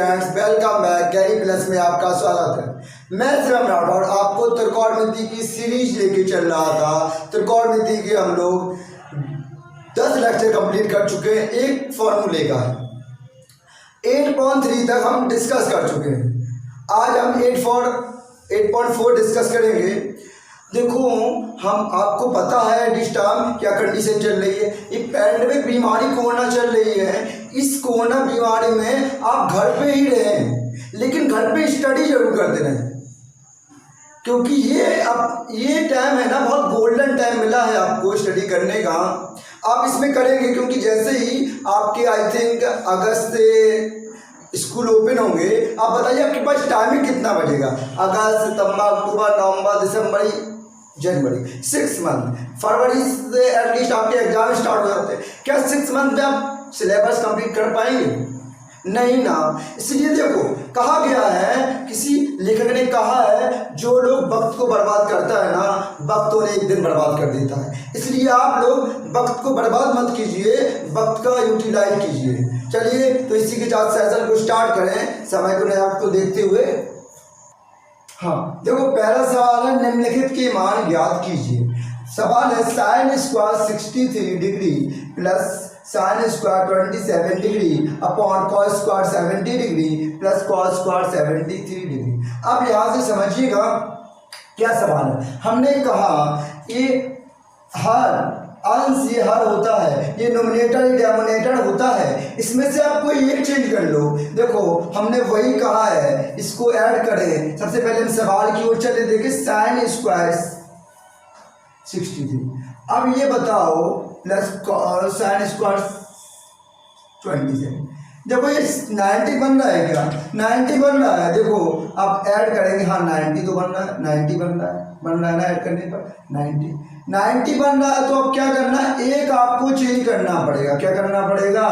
Students, welcome back. Gary plus में आपका स्वागत है। मैं शिवम राठौड़ आपको त्रिकोणमिति की सीरीज लेके चल रहा था। त्रिकोणमिति के हम लोग 10 लेक्चर कंप्लीट कर चुके हैं। एक फॉर्मूले का 8.3 तक हम डिस्कस कर चुके हैं। आज हम 8.4 डिस्कस करेंगे। देखो, हम आपको पता है डिस टाइम क्या कंडीशन चल रही है। एक पैंडेमिक बीमारी कोरोना चल रही है। इस कोरोना बीमारी में आप घर पे ही रहें, लेकिन घर पे स्टडी जरूर करते रहें, क्योंकि ये टाइम है ना, बहुत गोल्डन टाइम मिला है आपको स्टडी करने का। आप इसमें करेंगे क्योंकि जैसे ही आपके आई थिंक अगस्त से स्कूल ओपन होंगे। आप बताइए आपके पास टाइमिंग कितना बचेगा? अगस्त, सितंबर, अक्टूबर, नवंबर, दिसंबर, जनवरी, 6 मंथ। फरवरी से एटलीस्ट आपके एग्जाम स्टार्ट हो जाते हैं। क्या 6 मंथ में आप सिलेबस कंप्लीट कर पाएंगे? नहीं ना। इसलिए देखो, कहा गया है, किसी लेखक ने कहा है, जो लोग वक्त को बर्बाद करता है ना, वक्त उन्हें एक दिन बर्बाद कर देता है। इसलिए आप लोग वक्त को बर्बाद मत कीजिए, वक्त का यूटिलाइज कीजिए। चलिए, तो इसी के साथ सेशन को स्टार्ट करें, समय को नया को देखते हुए। हाँ, देखो, पहला सवाल है, निम्नलिखित के मान ज्ञात कीजिए। सवाल है, sine square 63 degree plus sine square 27 degree upon cos square 70 degree plus cos square 73 degree. अब यहाँ से समझिएगा क्या सवाल है। हमने कहा ये हर अंश ये हर होता है, ये नोमिनेटर डिनोमिनेटर होता है। इसमें से आप कोई एक चेंज कर लो। देखो, हमने वही कहा है, इसको ऐड करें। सबसे पहले हम सवाल की ओर चले, देखें साइन स्क्वायर 63। अब ये बताओ प्लस साइन स्क्वायर 27। देखो, ये 90 बन रहा है क्या? 90 बन रहा है। देखो, आप ऐड करेंगे। हाँ, 90 तो बन रहा है, 90 बन रहा है ना। ऐड करने पर 90 बन रहा है। तो अब क्या करना है, एक आपको चेंज करना पड़ेगा। क्या करना पड़ेगा?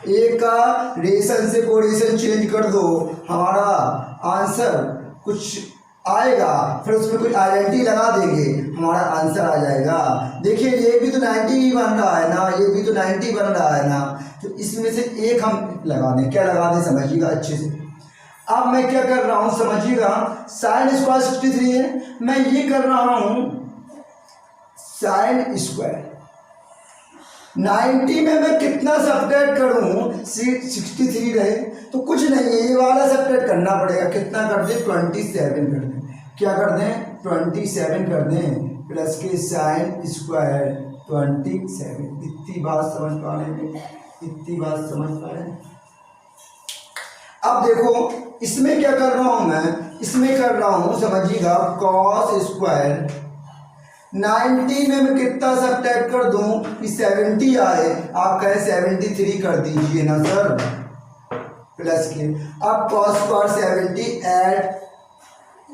एक का रेशन से कोरिलेशन चेंज कर दो, हमारा आंसर कुछ आएगा। फिर उसमें कुछ आइडेंटिटी लगा देंगे, हमारा आंसर आ जाएगा। देखिए, ये भी तो 90 ही बन रहा है ना, ये भी तो 90 बन रहा है ना। तो इसमें से एक हम लगा दें। क्या लगा दें, समझिएगा अच्छे से। अब मैं क्या कर रहा हूँ, समझिएगा। साइन स्क्वायर 63 है, मैं ये कर रहा हूँ साइन स्क्वायर 90 में मैं कितना सब्ट्रैक्ट करूँ? 63 रहे तो कुछ नहीं है, ये वाला सब्ट्रैक्ट करना पड़ेगा। कितना कर दें? 27 कर दें। क्या कर दें? 27 कर दें प्लस के साइन स्क्वायर 27। इतनी बात समझ पा रहे हैं? इतनी बात समझ पा रहे हैं? अब देखो, इसमें क्या कर रहा हूँ मैं? इसमें कर रहा हूँ, समझिएगा, कॉस स्क्वायर 90 में मैं कितना सब्ट्रैक्ट कर दूं कि 70 आए। आप कहें 73 कर दीजिए ना सर, प्लस के। अब cos square 70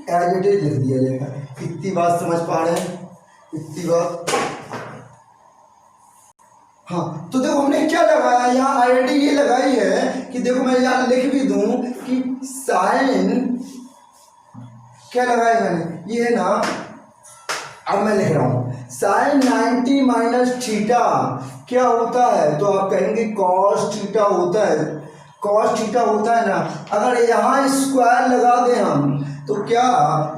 as it is लिख दिया जाएगा। इतनी बात समझ पा रहे हैं? इतनी बात। हाँ, तो देखो, हमने क्या लगाया यहाँ, आईडेंटिटी ये लगाई है कि देखो, मैं यहाँ लिख भी दूं कि साइन क्या लगाया मैंने, ये है ना। अब मैं लिख रहा हूँ साइन 90 माइनस थीटा क्या होता है? तो आप कहेंगे कॉस थीटा होता है। कॉस थीटा होता है ना। अगर यहाँ स्क्वायर लगा दें हम, तो क्या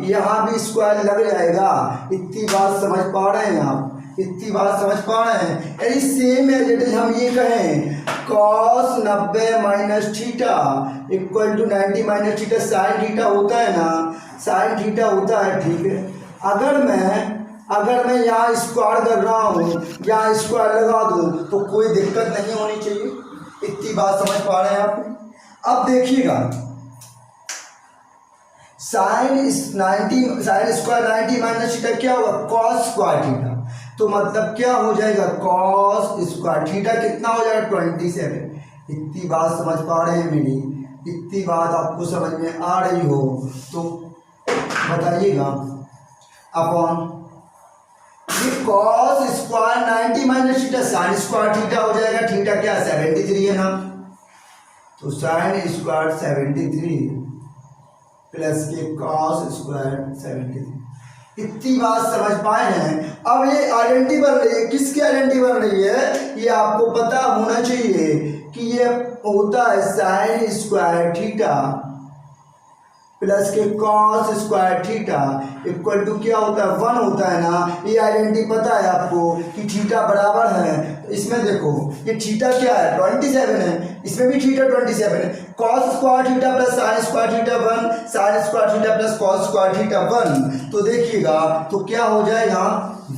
यहाँ भी स्क्वायर लग जाएगा? इतनी बात समझ पा रहे हैं आप? इतनी बात समझ पा रहे हैं? यानी सेम एज इट इज हम ये कहें cos 90 minus theta equal to 90 minus theta sine theta होता है ना। साइन थीटा होता है, ठीक है। अगर मैं यहाँ स्क्वायर कर रहा हूँ, यहाँ स्क्वायर लगा दूँ तो कोई दिक्कत नहीं होनी चाहिए। इतनी बात समझ पा रहे हैं आप? अब देखिएगा, साइन स्क्वायर 90 माइनस थीटा क्या होगा? Cos square theta. तो मतलब क्या हो जाएगा? कॉस स्क्वायर थीटा कितना हो जाएगा? 27। इतनी बात समझ पा रहे हैं मेरी? इतनी बात आपको समझ में आ रही हो तो बताइएगा। अपॉन ये cos square 90 minus theta sign square theta हो जाएगा। थीटा क्या? 73 है ना। तो साइन स्क्वायर 73 प्लस के कॉस स्क्वायर 73। इतनी बात समझ पाए हैं। अब ये आइडेंटिटी बन रही है, किसकी आइडेंटिटी बन रही है, ये आपको पता होना चाहिए कि ये होता है साइन स्क्वायर थीटा प्लस के cos square theta equal to क्या होता है, 1 होता है ना। ये आइडेंटिटी पता है आपको कि थीटा बराबर है, तो इसमें देखो ये थीटा क्या है 27 है, इसमें भी थीटा 27 है। Cos square theta plus sine square theta 1, sign square theta plus cos square theta 1, तो देखिएगा तो क्या हो जाएगा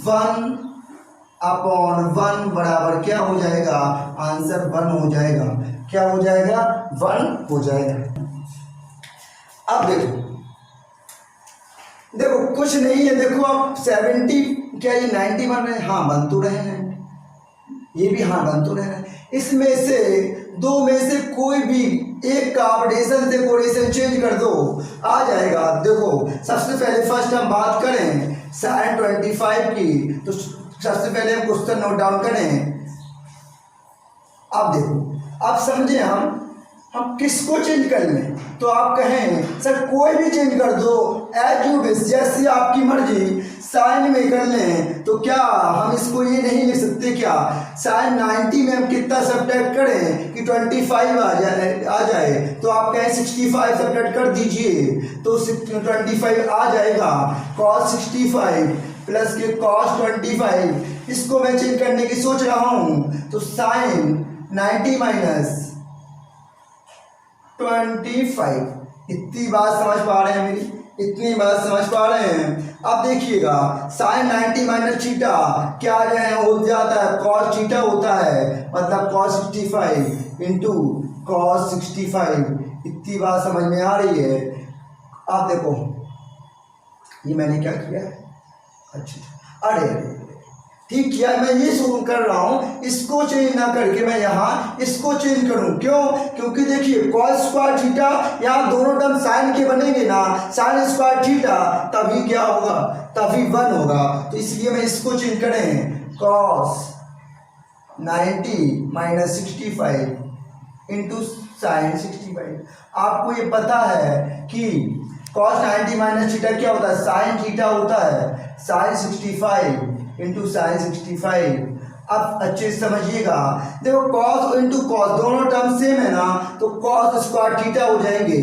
1/1 बराबर क्या हो जाएगा, आंसर 1 हो जाएगा। क्या हो जाएगा, 1 हो जाएगा। अब देखो कुछ नहीं है, देखो आप 70 क्या ये 90 बन रहे हैं, हाँ बन तो रहे हैं, ये भी हाँ बन तो रहे हैं। इसमें से दो में से कोई भी एक का ऑपरेशन से कोरिलेशन चेंज कर दो, आ जाएगा। देखो सबसे पहले फर्स्ट हम बात करें sin 25 की, तो सबसे पहले हम क्वेश्चन नोट डाउन करें। अब देखो अब समझे हम किसको चेंज कर लें, तो आप कहें सर कोई भी चेंज कर दो, एज यू विश, जैसी आपकी मर्जी। साइन में कर लें तो क्या हम इसको ये नहीं लिख सकते क्या, साइन 90 में हम कितना सब्ट्रैक्ट करें कि 25 आ जाए, तो आप कहें 65 सब्ट्रैक्ट कर दीजिए तो 25 आ जाएगा। cos 65 प्लस के cos 25, इसको मैं चेंज करने की सोच रहा हूँ, तो साइन 90 माइनस 25। इतनी बात समझ पा रहे हैं मेरी, इतनी बात समझ पा रहे हैं। अब देखिएगा साइन 90 माइनस थीटा क्या हो जाता है, कॉस थीटा होता है, मतलब cos 65 इंटू कॉस 65। इतनी बात समझ में आ रही है। अब देखो ये मैंने क्या किया, अच्छा अरे ठीक किया, मैं ये शुरू कर रहा हूँ, इसको चेंज ना करके मैं यहाँ इसको चेंज करूँ, क्यों, क्योंकि देखिए कॉस स्क्वायर थीटा, यहाँ दोनों टर्म साइन के बनेंगे ना, साइन स्क्वायर थीटा, तभी क्या होगा, तभी 1 होगा, तो इसलिए मैं इसको चेंज करें कॉस 90 माइनस 65 इंटू साइन 65। आपको ये पता है कि कॉस 90 माइनस थीटा क्या होता है, साइन थीटा होता है, साइन 65 इंटू साइन 65। अब अच्छे से समझिएगा, देखो कॉस इंटू कॉस दोनों टर्म सेम है ना, तो कॉस स्क्वायर थीटा हो जाएंगे।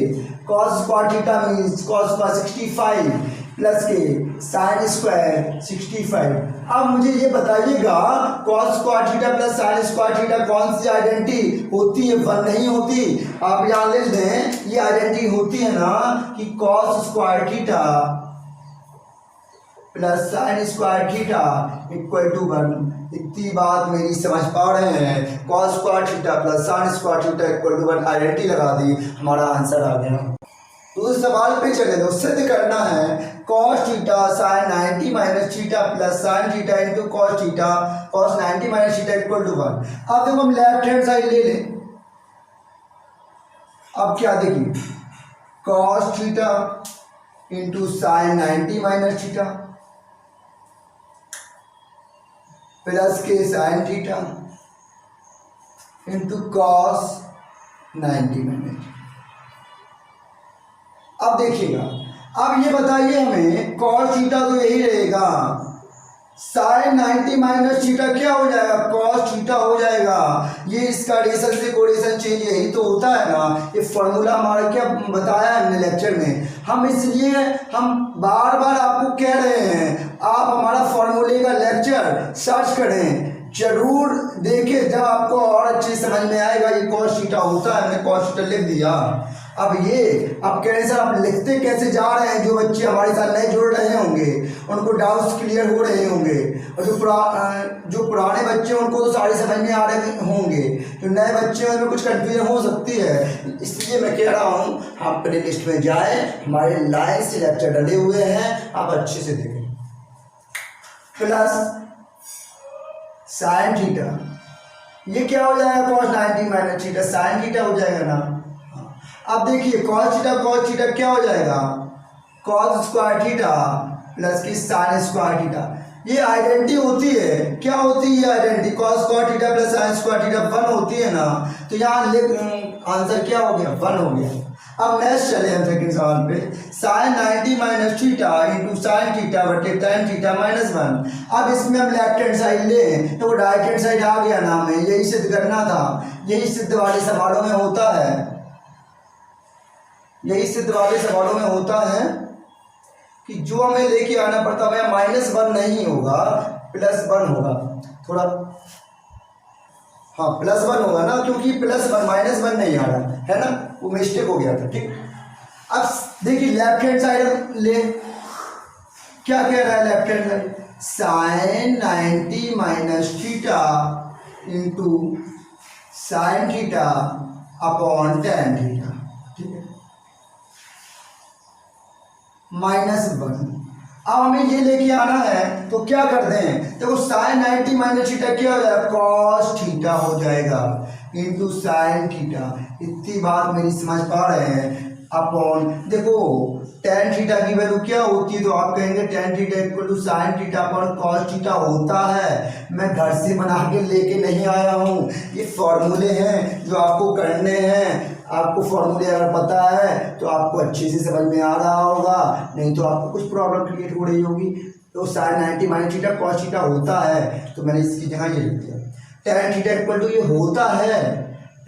Cos square theta means cos square 65 plus के साइन स्क्वायर 65। अब मुझे ये बताइएगा cos square theta plus sine square theta कौन सी आइडेंटिटी होती है, 1 नहीं होती। आप यहाँ लिख दें, ये आइडेंटिटी होती है ना कि cos square theta plus sine square theta equal to 1। इतनी बात मेरी समझ पा रहे हैं, cos square theta plus sine square theta equal to 1 identity लगा दी, हमारा आंसर आ गया। तो उस सवाल पे चले तो सिद्ध करना है cos theta sine 90 minus theta plus sine theta into cos theta cos 90 minus theta equal to 1। अब देखो हम लेफ्ट हैंड साइड ले लें, अब क्या देखिए cos theta into sine 90 minus theta plus के sine theta into cos 90 minus. अब देखिएगा, अब ये बताइए हमें कॉस थीटा तो यही रहेगा, साइन 90 माइनस थीटा क्या हो जाएगा, कॉस थीटा हो जाएगा। ये इसका रेशन से कोरिलेशन चेंज यही तो होता है ना, ये फॉर्मूला हमारा क्या बताया है हमने लेक्चर में। हम इसलिए हम बार बार आपको कह रहे हैं आप हमारा फॉर्मूले का लेक्चर सर्च करें, जरूर देखें, जब आपको और अच्छे समझ में आएगा। ये कॉस थीटा होता है, हमने कॉस थीटा लिख दिया। अब ये आप कह रहे सर आप लिखते कैसे जा रहे हैं, जो बच्चे हमारे साथ नए जुड़ रहे होंगे उनको डाउट्स क्लियर हो रहे होंगे, और जो पुराने बच्चे उनको तो सारे समझ में आ रहे होंगे, जो नए बच्चे हैं उनमें कुछ कन्फ्यूजन हो सकती है। इसलिए मैं कह रहा हूँ आप प्ले लिस्ट में जाए, हमारे लाइन से लेक्चर डले हुए हैं, आप अच्छे से देखें। प्लस साइन थीटा, ये क्या हो जाएगा cos 90 minus theta sine theta हो जाएगा ना। अब देखिए कॉस थीटा क्या हो जाएगा, कॉस स्क्वायर थीटा प्लस की साइन स्क्वायर थीटा। ये आइडेंटिटी होती है, क्या होती है ये identity, cos square theta plus sine square theta 1 होती है ना, तो यहाँ आंसर क्या हो गया 1 हो गया। अब नेक्स्ट चले हम सेकंड सवाल पे। Sine 90 minus theta into sine theta बटे tan थीटा माइनस 1। अब इसमें हम लेफ्ट हैंड साइड लें तो राइट हैंड साइड आ गया ना, हमें यही सिद्ध करना था। यही सिद्ध वाले सवालों में होता है, यही सिद्ध वाले सवालों में होता है कि जो हमें लेके आना पड़ता है -1 नहीं होगा, +1 होगा। थोड़ा हाँ +1 होगा ना, क्योंकि +1 -1 नहीं आ रहा है ना, वो मिस्टेक हो गया था। ठीक, अब देखिए लेफ्ट हैंड साइड ले, क्या कह रहा है left hand side? Sine 90 minus theta into sine theta upon tan theta. ठीक है, -1। अब हमें ये लेके आना है तो क्या कर दें, देखो साइन 90 माइनस थीटा क्या हो जाएगा, कॉस थीटा हो जाएगा इंटू साइन थीटा। इतनी बात मेरी समझ पा रहे हैं? अपॉन देखो tan थीटा की वैल्यू क्या होती है, तो आप कहेंगे tan theta equal to sine theta upon cos theta होता है। मैं घर से बना के लेके नहीं आया हूँ, ये फॉर्मूले हैं जो आपको करने हैं। आपको फॉर्मूले अगर पता है तो आपको अच्छे से समझ में आ रहा होगा, नहीं तो आपको कुछ प्रॉब्लम क्रिएट हो रही होगी। तो sine 90 minus theta cos theta होता है, तो मैंने इसकी जगह ये लिख दिया। tan थीटा इक्वल टू ये होता है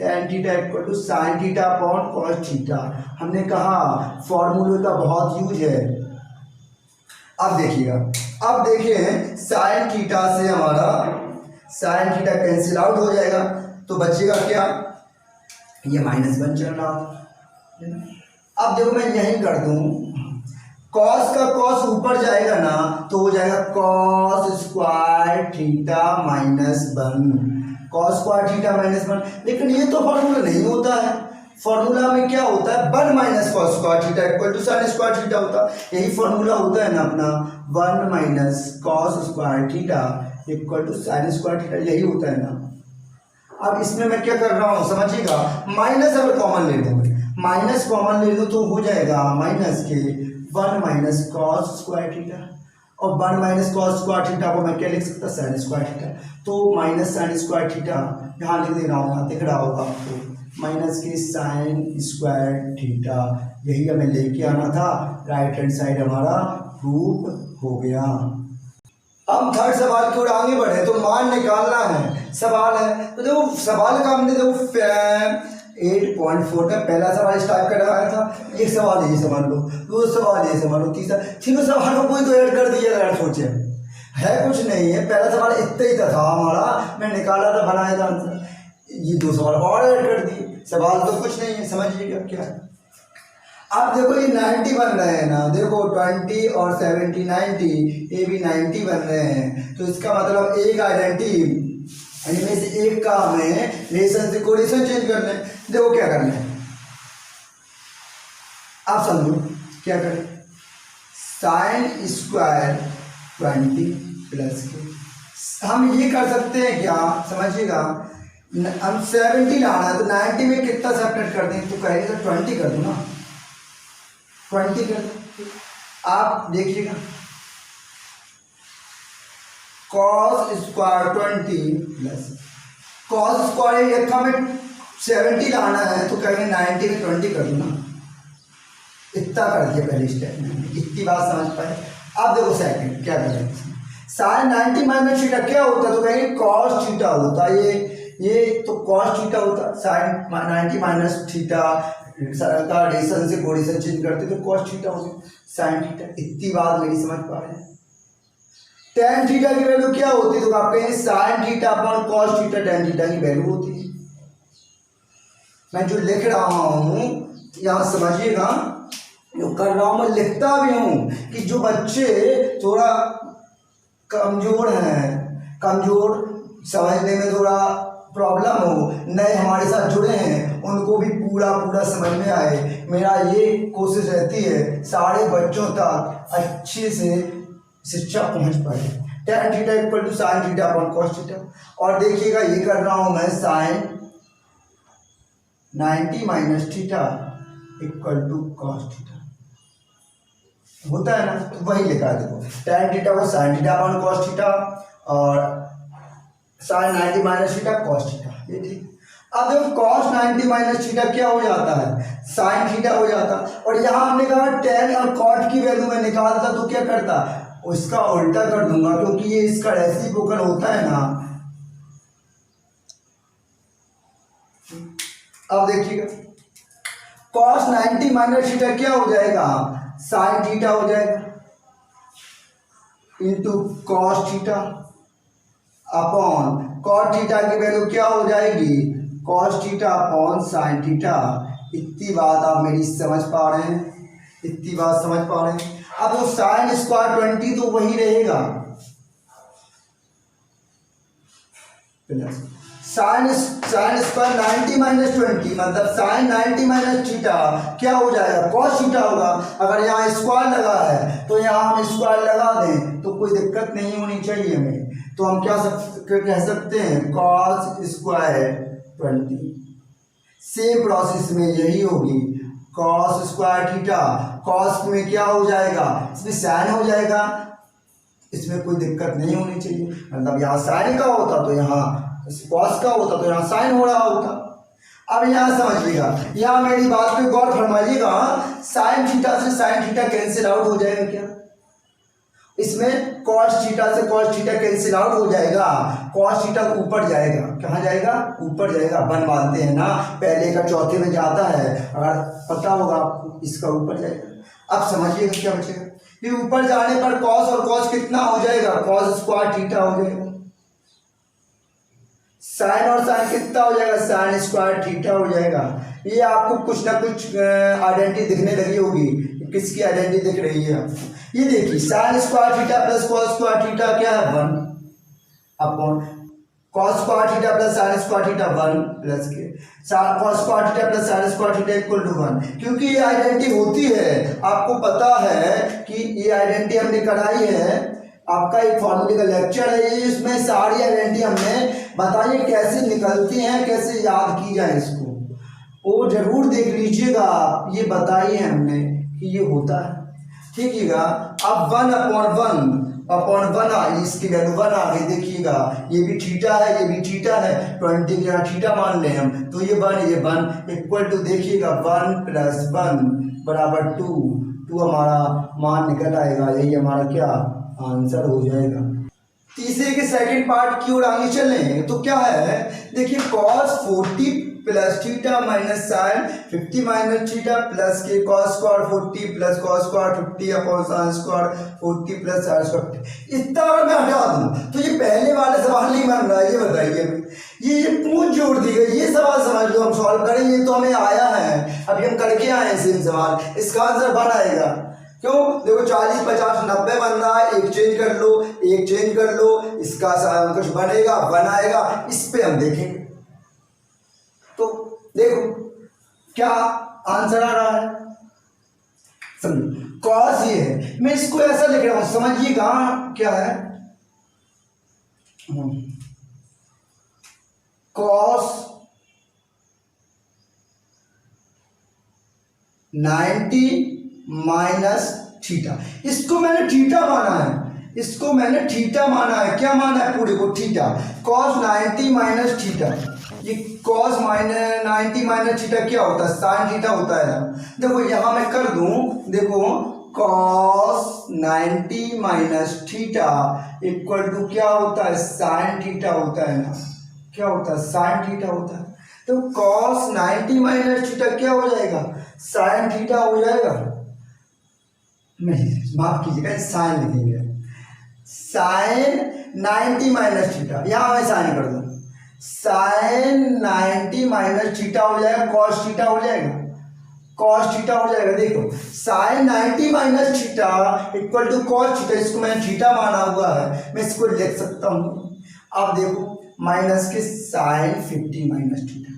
tan theta equal to sine theta upon cos theta. हमने कहा फॉर्मूले का बहुत यूज है। अब देखिएगा, अब देखिए साइन थीटा से हमारा साइन थीटा कैंसिल आउट हो जाएगा, तो बचेगा क्या, ये -1 चल रहा है। अब देखो मैं यहीं कर दूं, कॉस का कॉस ऊपर जाएगा ना तो हो जाएगा cos square theta -1, cos square theta -1। लेकिन ये तो फॉर्मूला नहीं होता है, फॉर्मूला में क्या होता है 1 minus cos square theta equal to sine square theta होता है। यही फॉर्मूला होता है ना अपना, 1 minus cos square theta equal to sine square theta, यही होता है ना। अब इसमें मैं क्या कर रहा हूँ समझिएगा, माइनस अगर कॉमन ले लूँ, माइनस कॉमन ले लूँ तो हो जाएगा माइनस के 1 माइनस कॉस स्क्वायर थीटा, और 1 माइनस कॉस स्क्वायर थीटा को मैं क्या लिख सकता, साइन स्क्वायर थीटा। तो माइनस साइन स्क्वायर थीटा यहाँ लिख दे रहा हूँ, यहाँ दिख रहा होगा आपको, माइनस के साइन स्क्वायर थीटा। यही हमें लेके आना था, राइट हैंड साइड हमारा प्रूफ हो गया। हम थर्ड सवाल की ओर आगे बढ़े तो मान निकालना है, सवाल है। तो देखो सवाल का हमने देखो 8.4 का पहला सवाल स्टार्ट कर रहा था, एक सवाल ये समझ लो, दो सवाल ये समझ लो, तीसरा, तीनों सवालों को तो ऐड कर दिया यार, सोचे है कुछ नहीं है। पहला सवाल इतना ही था हमारा, मैं निकाला था बनाया था आंसर, ये दो सवाल और ऐड कर दिए, सवाल तो कुछ नहीं है, समझिएगा क्या है। अब देखो ये 90 बन रहे हैं ना, देखो 20 और 70 90, ये भी 90 बन रहे हैं, तो इसका मतलब एक आइडेंटिटी इनमें से एक का हमें रिलेशन से कोरिलेशन चेंज करना है। देखो क्या करना है, आप समझो क्या करें, साइन स्क्वायर 20 प्लस के, हम ये कर सकते हैं क्या समझिएगा, हम 70 लाना है तो 90 में कितना सब्ट्रैक्ट कर दें, तो कहेंगे तो 20 कर दो ना, 20 कर दो। आप देखिएगा cos square 20 plus cos square एक में 70 लाना है तो कहेंगे 90 में 20 कर दो ना, इतना कर दिया पहले स्टेप में, इतनी बात समझ पाए। अब देखो सेकंड क्या करें, साइन 90 माइनस थीटा क्या होता है, तो कहेंगे कॉस थीटा होता है, ये तो कॉस थीटा होता, साइन 90 माइनस थीटा का रेशन से कोरिलेशन चेंज करते तो कॉस थीटा हो गया साइन थीटा। इतनी बात मेरी समझ पा रहे हैं। tan थीटा की वैल्यू क्या होती है, तो आप कहेंगे sign theta upon cos theta, tan theta की वैल्यू होती है। मैं जो लिख रहा हूँ यहाँ समझिएगा, जो कर रहा हूँ मैं लिखता भी हूँ कि जो बच्चे थोड़ा कमजोर हैं, कमजोर समझने में थोड़ा प्रॉब्लम हो, नए हमारे साथ जुड़े हैं, उनको भी पूरा पूरा समझ में आए, मेरा ये कोशिश रहती है सारे बच्चों तक अच्छे से शिक्षा पहुंच पाए। tan theta equal to sine theta upon cos theta, और देखिएगा ये कर रहा हूं मैं sine 90 minus theta equal to cos theta होता है ना, तो वही लिखा है। देखो tan थीटा को sine theta upon cos theta और sine 90 minus theta cos theta, ये ठीक। अब देखो cos 90 माइनस थीटा क्या हो जाता है, साइन थीटा हो जाता। और यहाँ हमने कहा tan और cot की वैल्यू में निकालता तो क्या करता, उसका उल्टा कर दूंगा, क्योंकि ये इसका रेसिप्रोकल होता है ना। अब देखिएगा cos 90 माइनस थीटा क्या हो जाएगा, साइन थीटा हो जाएगा into cos theta upon cot theta की वैल्यू क्या हो जाएगी, cos theta upon sine theta. इतनी बात आप मेरी समझ पा रहे हैं, इतनी बात समझ पा रहे हैं। अब वो साइन स्क्वायर 20 तो वही रहेगा, साइन स्क्वायर 90 माइनस 20 मतलब साइन 90 माइनस थीटा क्या हो जाएगा, cos थीटा होगा। अगर यहाँ स्क्वायर लगा है तो यहाँ हम स्क्वायर लगा दें तो कोई दिक्कत नहीं होनी चाहिए हमें, तो हम क्या कह सकते हैं cos स्क्वायर 20। सेम प्रोसेस में यही होगी, cos स्क्वायर थीटा, cos में क्या हो जाएगा, इसमें साइन हो जाएगा, इसमें कोई दिक्कत नहीं होनी चाहिए। मतलब यहाँ साइन का होता तो यहाँ cos का होता तो यहाँ साइन हो रहा होता। अब यहाँ समझिएगा, यहाँ मेरी बात पे गौर फरमाइएगा, साइन थीटा से साइन थीटा कैंसिल आउट हो जाएगा क्या, इसमें cos थीटा से cos थीटा कैंसिल आउट हो जाएगा, cos थीटा ऊपर जाएगा, कहाँ जाएगा, ऊपर जाएगा। बन मानते हैं ना, पहले का चौथे में जाता है, अगर पता होगा आपको, इसका ऊपर जाएगा। अब समझिएगा क्या बचेगा, ये ऊपर जाने पर cos और cos कितना हो जाएगा, cos स्क्वायर थीटा हो जाएगा। साइन और साइन कितना हो जाएगा, साइन स्क्वायर थीटा हो जाएगा। ये आपको कुछ ना कुछ आइडेंटिटी दिखने लगी होगी, किसकी आइडेंटिटी दिख रही है आपको, ये देखिए sine square theta plus cos square theta क्या है 1 upon cos square theta plus sine square theta 1 plus के cos square theta plus sine square theta equal to 1। क्योंकि ये आइडेंटिटी होती है, आपको पता है कि ये आइडेंटिटी हमने कराई है, आपका एक फॉर्मूले का लेक्चर है ये, इसमें सारी आइडेंटिटी हमने बताइए कैसे निकलती हैं, कैसे याद की जाए इसको, वो जरूर देख लीजिएगा। ये बताइए हमने कि ये होता है, ठीक है। अब 1 अपॉन 1 इसकी वैल्यू 1 आ गई, देखिएगा ये भी थीटा है, ये भी थीटा है, 20 के यहाँ थीटा मान लें हम, तो ये 1 इक्वल टू देखिएगा 1 प्लस 1 बराबर 2 हमारा मान निकल आएगा, यही हमारा क्या आंसर हो जाएगा। तीसरे के सेकंड पार्ट की ओर आगे चलें तो क्या है, देखिए cos 40 प्लस theta minus sine 50 minus theta plus के cos square 40 plus cos square 50 upon sine square 40 plus sine square 50। इतना अगर मैं हटा दूं तो ये पहले वाले सवाल नहीं बन रहा है, ये बताइए, ये पूंछ जोड़ दी गई, ये सवाल समझ लो, हम सॉल्व करेंगे तो हमें आया है, अभी हम करके आए हैं सेम सवाल, इसका आंसर बन आएगा। क्यों, देखो 40 50 90 बन रहा है, एक चेंज कर लो, इसका कुछ बनेगा बनाएगा, इस पे हम देखेंगे। तो देखो क्या आंसर आ रहा है, समझो कॉस ये है, मैं इसको ऐसा लिख रहा हूं, समझिएगा क्या है, कॉस 90 माइनस थीटा, इसको मैंने थीटा माना है, इसको मैंने थीटा माना है, क्या माना है पूरे को थीटा, cos 90 माइनस थीटा, ये cos 90 माइनस थीटा क्या होता है, साइन थीटा होता है ना। देखो यहां मैं कर दूं, देखो cos 90 minus theta equal to क्या होता है, साइन थीटा होता है ना, क्या होता है, साइन थीटा होता है। तो cos 90 माइनस थीटा क्या हो जाएगा, साइन थीटा हो जाएगा, नहीं माफ कीजिएगा साइन लिखेंगे, साइन 90 माइनस थीटा, यहां मैं साइन कर दूं, साइन 90 माइनस थीटा हो जाएगा, cos थीटा हो जाएगा, cos थीटा हो जाएगा। देखो sine 90 minus theta equal to cos theta, इसको मैंने थीटा माना हुआ है, मैं इसको लिख सकता हूं। अब देखो माइनस के साइन 50 माइनस थीटा,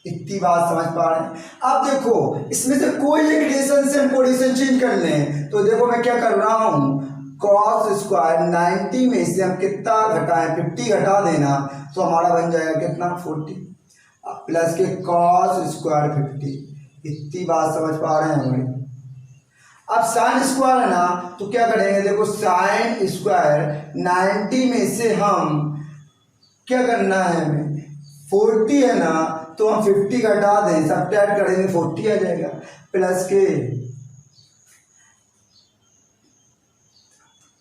इतनी बात समझ पा रहे हैं। अब देखो इसमें से कोई एक रिलेशन से हम पोजीशन चेंज कर लें, तो देखो मैं क्या कर रहा हूं, cos स्क्वायर 90 में से हम कितना घटाएं, 50 घटा देना तो हमारा बन जाएगा कितना 40 प्लस के cos स्क्वायर 50, इतनी बात समझ पा रहे हैं हमें। अब साइन स्क्वायर है ना, तो क्या करेंगे, देखो साइन स्क्वायर 90 में से हम क्या करना है, हमें 40 है ना, तो हम 50 का हटा दें, सब्ट्रैक्ट करेंगे 40 आ जाएगा, प्लस के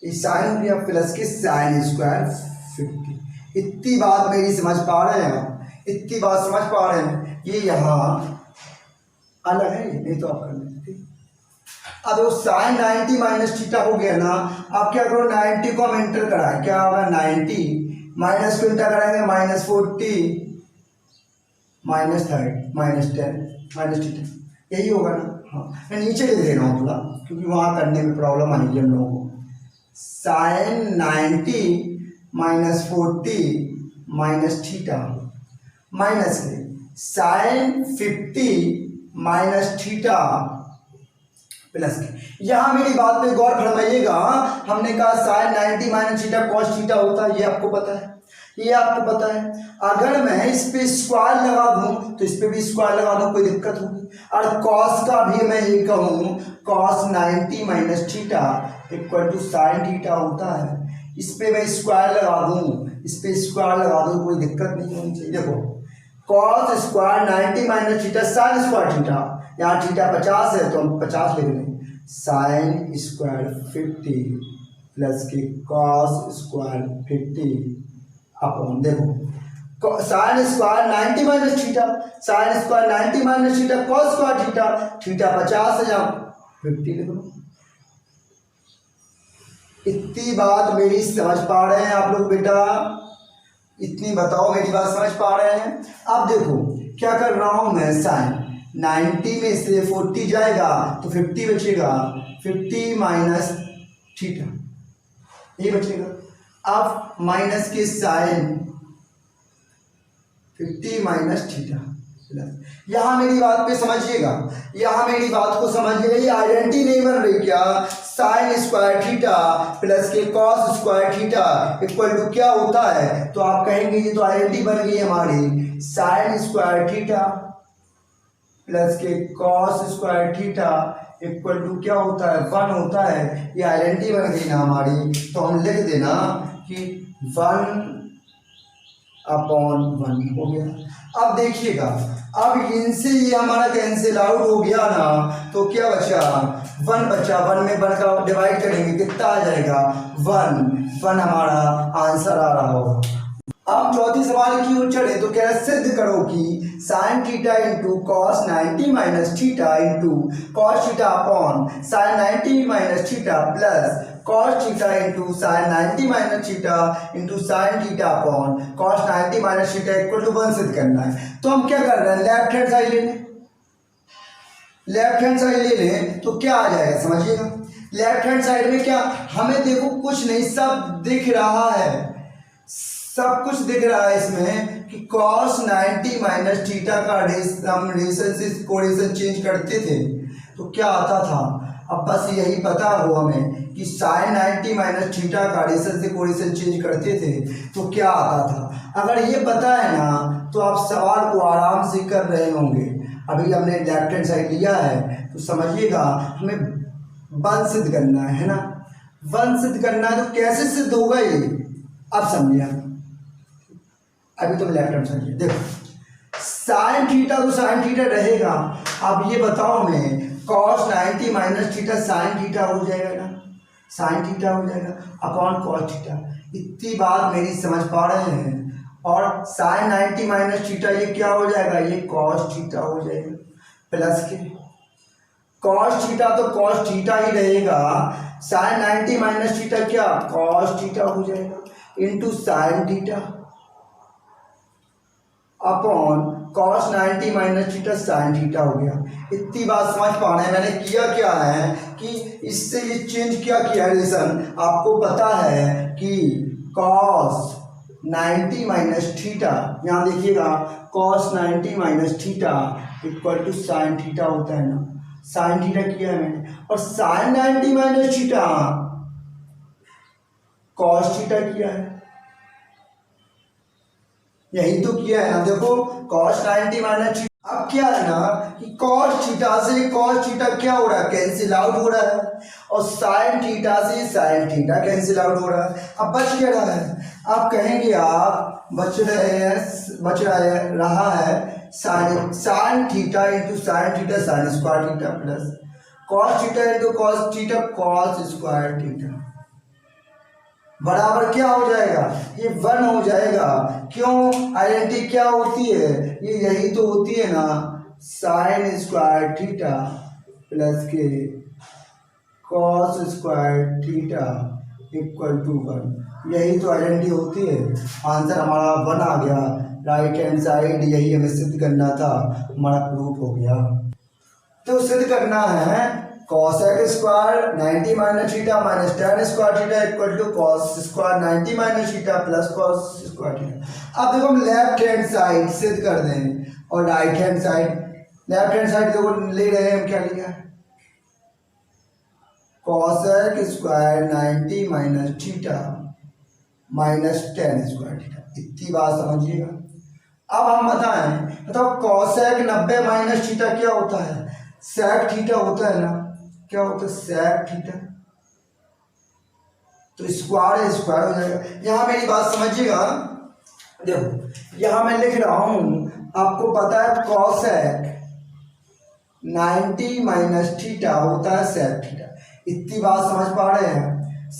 साइन हो गया, प्लस के साइन स्क्वायर 50। इतनी बात मेरी समझ पा रहे हैं आप? इतनी बात समझ पा रहे हैं? ये यहाँ अलग है, नहीं तो आप कर लेते। अब वो साइन 90 माइनस थीटा हो गया ना, आप क्या करो 90 को हम एंटर कराएं, क्या होगा 90 माइनस को एंटर कराएंगे minus 40 minus 30 minus 10 minus theta, यही होगा ना। हाँ मैं नीचे लिख दे रहा हूँ थोड़ा, क्योंकि वहाँ करने में प्रॉब्लम आएगी हम लोगों को। Sine 90 minus 40 minus theta minus के साइन 50 माइनस थीटा प्लस के। यहाँ मेरी बात पे गौर फरमाइएगा, हमने कहा sine 90 minus theta cos theta होता है, ये आपको पता है, ये आपको पता है। अगर मैं इस पे स्क्वायर लगा दूं तो इस पे भी स्क्वायर लगा दूं, कोई दिक्कत होगी। और कॉस का भी मैं ये कहूँ cos 90 minus theta equal to sine theta होता है, इस पे मैं स्क्वायर लगा दूं, इस पे स्क्वायर लगा दूं, कोई दिक्कत नहीं होनी चाहिए। देखो cos square 90 minus theta sign square theta, यहाँ थीटा 50 है तो हम 50 लिख लें, साइन स्क्वायर 50 प्लस के कॉस स्क्वायर 50 अपॉन, देखो sine square 90 minus theta, sine square 90 minus theta cos square theta, theta 50 है जहाँ 50 लिख लो। इतनी बात मेरी समझ पा रहे हैं आप लोग बेटा? इतनी बताओ मेरी बात समझ पा रहे हैं? अब देखो क्या कर रहा हूं मैं, साइन 90 में से 40 जाएगा तो 50 बचेगा, 50 माइनस थीटा ये बचेगा। अब माइनस के साइन 50 माइनस थीटा, यहाँ मेरी बात पे समझिएगा, यहाँ मेरी बात को समझिएगा। ये आइडेंटिटी नहीं बन रही क्या? साइन स्क्वायर थीटा प्लस के cos square theta equal to क्या होता है? तो आप कहेंगे ये तो आइडेंटिटी बन गई हमारी, साइन स्क्वायर थीटा प्लस के cos square theta equal to क्या होता है? 1 होता है। ये आइडेंटिटी बन गई ना हमारी, तो हम लिख देना कि 1 अपॉन 1 हो गया। अब देखिएगा, अब इनसे ये हमारा कैंसिल आउट हो गया ना, तो क्या बचा? 1 बचा, 1 में 1 का डिवाइड करेंगे कितना आ जाएगा? 1 हमारा आंसर आ रहा होगा। अब चौथी सवाल की ओर चढ़े तो कह रहा सिद्ध करो कि sine theta into cos 90 minus theta into cos theta upon sine 90 minus theta plus cos theta into sine 90 minus theta into sine theta upon cos 90 minus theta equal to 1 सिद्ध करना है। तो हम क्या कर रहे हैं, लेफ्ट हैंड साइड ले लें, लेफ्ट हैंड साइड ले लें तो क्या आ जाएगा समझिएगा। लेफ्ट हैंड साइड में क्या हमें देखो कुछ नहीं, सब दिख रहा है, सब कुछ दिख रहा है इसमें कि cos 90 माइनस थीटा का हम रिलेशनशिप कोरिलेशन चेंज करते थे तो क्या आता था। अब बस यही पता हो हमें कि sin 90 माइनस थीटा का रिलेशनशिप कोरिलेशन चेंज करते थे तो क्या आता था। अगर ये पता है ना तो आप सवाल को आराम से कर रहे होंगे। अभी हमने लेफ्ट हैंड साइड लिया है तो समझिएगा हमें 1 सिद्ध करना है ना, 1 सिद्ध करना है। तो कैसे सिद्ध होगा ये अब समझिए। अभी तुम लेफ्ट हैंड साइड देखो, साइन थीटा तो साइन थीटा रहेगा। अब ये बताओ हमें cos 90 minus theta sine theta हो जाएगा ना, साइन थीटा हो जाएगा अपॉन कॉस थीटा। इतनी बात मेरी समझ पा रहे हैं। और साइन 90 माइनस थीटा ये क्या हो जाएगा, ये कॉस थीटा हो जाएगा प्लस के कॉस थीटा तो कॉस थीटा ही रहेगा, साइन 90 माइनस थीटा क्या कॉस थीटा हो जाएगा into sine theta upon cos 90 minus theta sine theta हो गया। इतनी बात समझ पा रहे हैं। मैंने किया क्या है कि इससे ये चेंज क्या किया है रिलेशन। आपको पता है कि कॉस 90 माइनस थीटा, यहाँ देखिएगा cos 90 minus theta equal to sine theta होता है ना, साइन थीटा किया है मैंने। और sine 90 minus theta cos theta किया है, यही तो किया है ना। देखो cos 90 माइनस अब क्या है ना कि cos थीटा से cos थीटा क्या हो रहा है, कैंसिल आउट हो रहा है, और sin थीटा से sin थीटा कैंसिल आउट हो रहा है। अब बच क्या रहा है, आप कहेंगे आप बच रहा है sin theta into sin theta sin square theta plus cos theta into cos theta cos square theta बराबर क्या हो जाएगा, ये 1 हो जाएगा। क्यों, आइडेंटिटी क्या होती है, ये यही तो होती है ना, साइन स्क्वायर थीटा प्लस के cos square theta equal to 1, यही तो आइडेंटिटी होती है। आंसर हमारा 1 आ गया, राइट हैंड साइड यही हमें सिद्ध करना था, हमारा प्रूफ हो गया। तो सिद्ध करना है cosec square 90 minus theta minus tan square theta equal to cos square 90 minus theta plus cos square theta. अब देखो हम लेफ्ट हैंड साइड सिद्ध कर दें और right hand side, left hand side देखो ले रहे हैं हम, क्या लिया, cosec square 90 minus theta minus tan square theta, इतनी बात समझिएगा। अब हम बताएं, बताओ cosec 90 माइनस थीटा क्या होता है, sec थीटा होता है ना, क्या होता है sec थीटा, तो स्क्वायर स्क्वायर हो जाएगा। यहाँ मेरी बात समझिएगा, देखो यहाँ मैं लिख रहा हूं, आपको पता है cosec 90 माइनस थीटा होता है sec थीटा, इतनी बात समझ पा रहे हैं,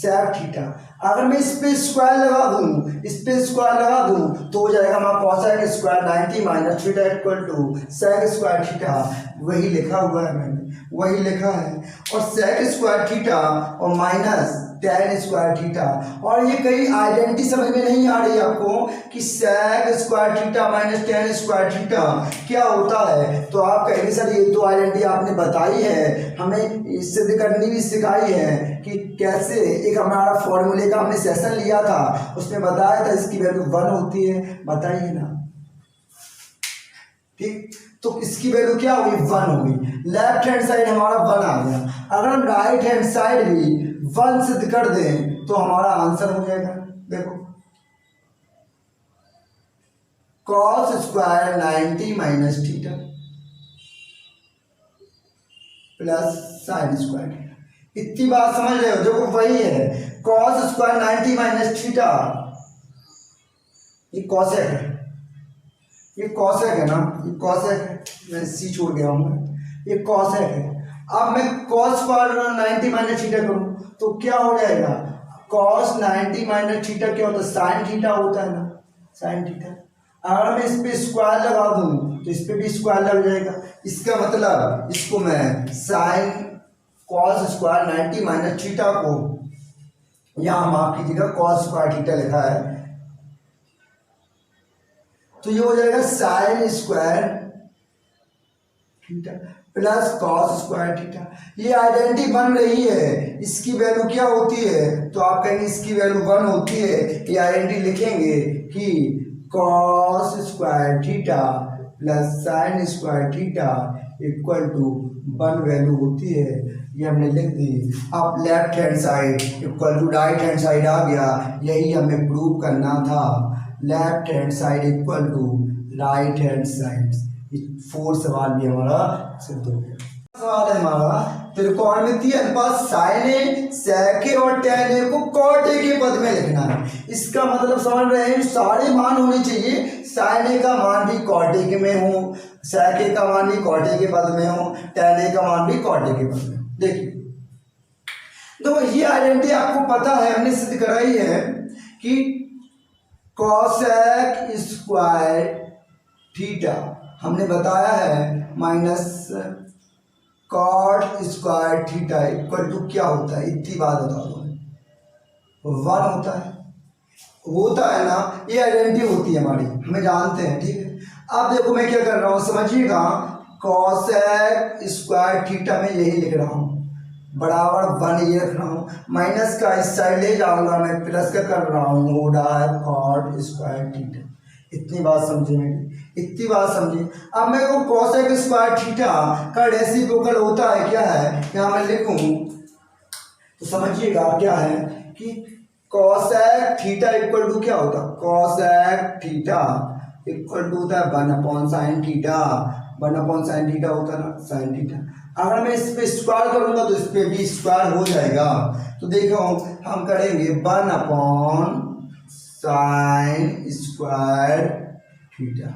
sec थीटा। अगर मैं इस पे स्क्वायर लगा दूं, इस पे स्क्वायर लगा दूं तो हो जाएगा हमारा cosec square 90 minus theta equal to sec square theta, वही लिखा हुआ है मैंने, वही लिखा है। और sec स्क्वायर थीटा और माइनस tan स्क्वायर थीटा, और ये कई आइडेंटिटी समझ में नहीं आ रही आपको कि sec square theta minus tan square theta क्या होता है, तो आप कहेंगे सर ये तो आइडेंटिटी आपने बताई है, हमें सिद्ध करनी भी सिखाई है कि कैसे, एक हमारा फॉर्मूले का हमने सेशन लिया था, उसमें बताया था इसकी वैल्यू 1 होती है, बताइए ना, ठीक। तो इसकी वैल्यू क्या होगी, 1 होगी। लेफ्ट हैंड साइड हमारा 1 आ गया। अगर हम राइट हैंड साइड भी 1 सिद्ध कर दें तो हमारा आंसर हो जाएगा, देखो cos square 90 minus theta plus sine square theta, इतनी बात समझ रहे हो, देखो वही है cos स्क्वायर 90 माइनस थीटा, ये cosec है, ये cosec है ना, ये cosec है, मैं सी छोड़ गया हूँ, ये cosec है। अब मैं cos स्क्वायर 90 माइनस थीटा करूँ तो क्या हो जाएगा, cos 90 माइनस थीटा क्या होता है, साइन थीटा होता है ना, साइन थीटा। अगर मैं इस पे स्क्वायर लगा दूँ तो इस पे भी स्क्वायर लग जाएगा, इसका मतलब इसको मैं sine cos square 90 minus theta को यहाँ माफ कीजिएगा cos स्क्वायर थीटा लिखा है, तो ये हो जाएगा sign square theta plus cos square theta. ये आइडेंटिटी बन रही है, इसकी वैल्यू क्या होती है, तो आप कहेंगे इसकी वैल्यू 1 होती है, ये आइडेंटिटी लिखेंगे कि cos square theta plus sine square theta equal to 1 value होती है, ये हमने लिख दी। अब left hand side equal to right hand side आ गया, यही हमें प्रूव करना था, left hand side equal to right hand side. 4 सवाल भी हमारा सिद्ध हो गया। सवाल है हमारा, त्रिकोणमितीय अनुपात साइन ए sec ए और tan ए को cot ए के पद में लिखना है। इसका मतलब समझ रहे हैं, सारे मान होने चाहिए, sin ए का मान भी cot ए के में हो, sec ए का मान भी cot ए के पद में हो, tan ए का मान भी cot ए के पद में। देखिए तो ये आइडेंटिटी आपको पता है, हमने सिद्ध कराई है कि cosec स्क्वायर थीटा हमने बताया है minus cot square theta equal to क्या होता है, इतनी बात बता दो, 1 होता है ना, ये आइडेंटिटी होती है हमारी, हमें जानते हैं, ठीक है। अब देखो मैं क्या कर रहा हूँ समझिएगा, cosec स्क्वायर थीटा में यही लिख रहा हूँ, बराबर 1 ये रख रहा हूँ, माइनस का इस साइड ले जाऊंगा मैं, प्लस का कर रहा हूँ, हो रहा है cot स्क्वायर थीटा, इतनी बात समझे मेरी, इतनी बात समझे। अब मैं को cosec स्क्वायर थीटा का रेसिप्रोकल होता है, क्या है, यहाँ मैं लिखूँ तो समझिएगा क्या है कि cosec थीटा इक्वल टू क्या होता है, cosec थीटा इक्वल टू होता है 1 upon sine theta 1/sin theta होता ना, sin थीटा। अगर मैं इस पे स्क्वायर करूंगा तो इस पे भी स्क्वायर हो जाएगा। तो देखो हम करेंगे 1/sin square theta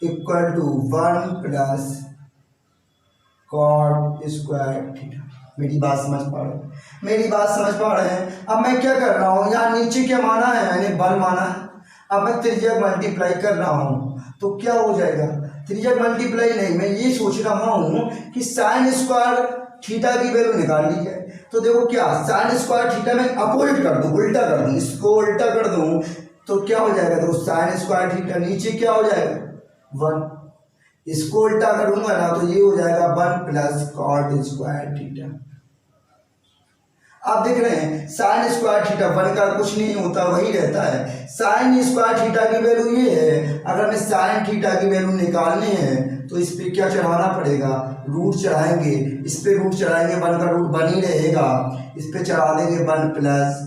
equal to 1 plus cot square theta. मेरी बात समझ पा रहे हैं? मेरी बात समझ पा रहे हैं? अब मैं क्या कर रहा हूँ, यहाँ नीचे क्या माना है, मैंने 1 माना है। अब मैं त्रिज्यक मल्टीप्लाई कर रहा हूँ तो क्या हो जाएगा, त्रिज्यक मल्टीप्लाई नहीं, मैं ये सोच रहा हूँ कि साइन स्क्वायर थीटा की वैल्यू निकाल ली जाए। तो देखो क्या, साइन स्क्वायर थीटा में अपोजिट कर दूँ, उल्टा कर दूँ, इसको उल्टा कर दूँ तो क्या हो जाएगा, तो साइन स्क्वायर थीटा नीचे क्या हो जाएगा 1, इसको उल्टा करूंगा ना तो ये हो जाएगा 1 प्लस कॉट स्क्वायर थीटा। आप देख रहे हैं साइन स्क्वायर थीटा 1 का कुछ नहीं होता, वही रहता है। साइन स्क्वायर थीटा की वैल्यू ये है, अगर मैं साइन थीटा की वैल्यू निकालनी है तो इस पे क्या चढ़ाना पड़ेगा, रूट चढ़ाएंगे, इस पे रूट चढ़ाएंगे, 1 का रूट 1 ही रहेगा, इस पे चढ़ा देंगे 1 प्लस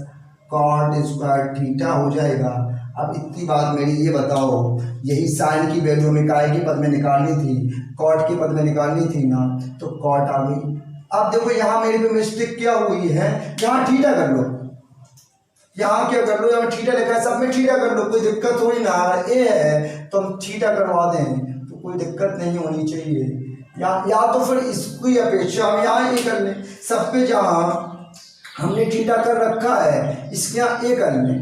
कॉट स्क्वायर थीटा हो जाएगा। अब इतनी बात मेरी ये बताओ, यही साइन की वैल्यू में काय के पद में निकालनी थी, कॉट के पद में निकालनी थी ना, तो कॉट आ गई। अब देखो यहाँ मेरे पे मिस्टेक क्या हुई है, यहाँ थीटा कर लो, यहाँ क्या कर लो, यहाँ थीटा लिखा है, सब में थीटा कर लो, कोई दिक्कत थोड़ी ना। अगर ए है तो हम थीटा करवा दें तो कोई दिक्कत नहीं होनी चाहिए। या तो फिर इसकी अपेक्षा हम यहाँ ए कर लें, सब पे जहाँ हमने थीटा कर रखा है इसके यहाँ ए कर लें,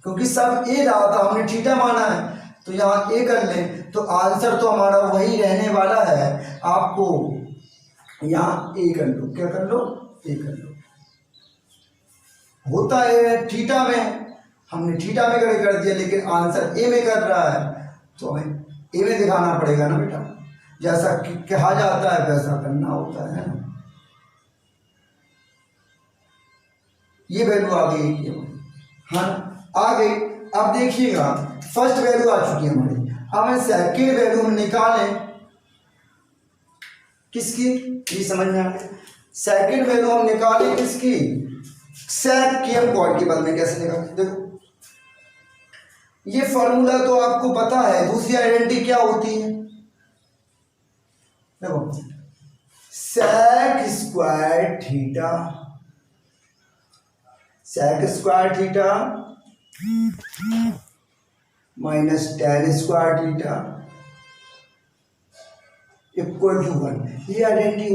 क्योंकि सब ए रहा था, हमने थीटा माना है तो यहाँ ए कर लें, तो आंसर तो हमारा वही रहने वाला है। आपको यहाँ ए कर लो, क्या कर लो, ए कर लो। होता है थीटा में, हमने थीटा में कर दिया, लेकिन आंसर ए में कर रहा है तो हमें ए में दिखाना पड़ेगा ना बेटा, जैसा कहा जाता है वैसा करना होता है ना। ये वैल्यू आ गई, हाँ आ गई। अब देखिएगा फर्स्ट वैल्यू आ चुकी है हमारी, अब हमें सेकेंड वैल्यू हम निकालें किसकी, ये समझ में आ गया। सेकेंड वैल्यू हम निकालें किसकी, सेक की हम कॉट के पद में कैसे निकालें। देखो ये फॉर्मूला तो आपको पता है, दूसरी आइडेंटिटी क्या होती है, देखो sec square theta, sec square theta minus tan square theta equal to 1। ये आइडेंटिटी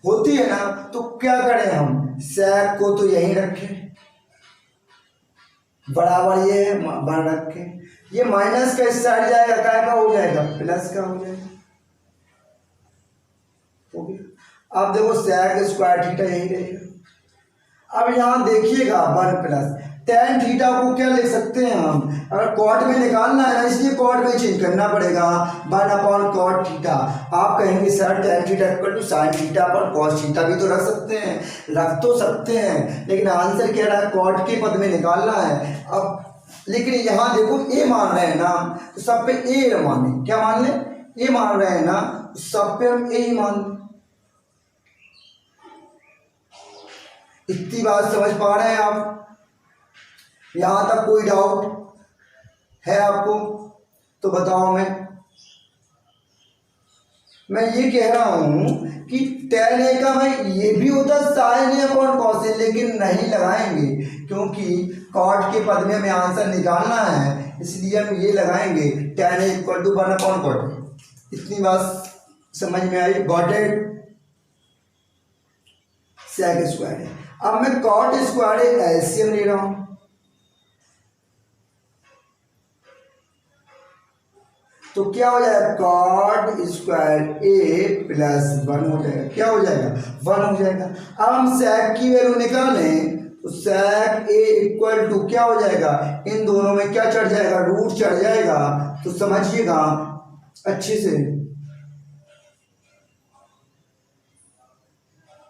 होती है ना। तो क्या करें हम, सेक को तो यहीं रखें, बराबर ये है 1 रखें, ये माइनस का इस साइड जाएगा, क्या का हो जाएगा, प्लस का हो जाएगा। अब देखो सेक स्क्वायर थीटा यही रहेगा। अब यहाँ देखिएगा 1 प्लस टेन थीटा को क्या ले सकते हैं हम, अगर कॉट में निकालना है ना, इसलिए कॉट में चेंज करना पड़ेगा, 1/cot थीटा। आप कहेंगे sir tan theta equal to sine theta पर कॉस थीटा भी तो रख सकते हैं, रख तो सकते हैं, लेकिन आंसर कह रहा है कॉट के पद में निकालना है। अब लेकिन यहाँ देखो ए मान रहे हैं ना, तो सब पे ए माने, क्या मान लें, ए मान रहे हैं ना, सब पे हम ए ही मान लें। इतनी बात समझ पा रहे हैं आप, यहां तक कोई डाउट है आपको तो बताओ। मैं ये कह रहा हूं कि tan a का भाई ये भी होता sin a upon cos a, लेकिन नहीं लगाएंगे क्योंकि cot के पद में हमें आंसर निकालना है, इसलिए हम ये लगाएंगे tan a equal to 1/cot a। इतनी बात समझ में आई, गॉट इट। सेक स्क्वायर है, अब मैं कॉट स्क्वायर एलसीएम ले रहा हूं, तो क्या हो जाएगा, कॉट स्क्वायर ए प्लस 1 हो जाएगा, क्या हो जाएगा 1 हो जाएगा। अब हम सेक की वैल्यू निकालें तो सेक ए इक्वल टू क्या हो जाएगा, इन दोनों में क्या चढ़ जाएगा, रूट चढ़ जाएगा। तो समझिएगा अच्छे से,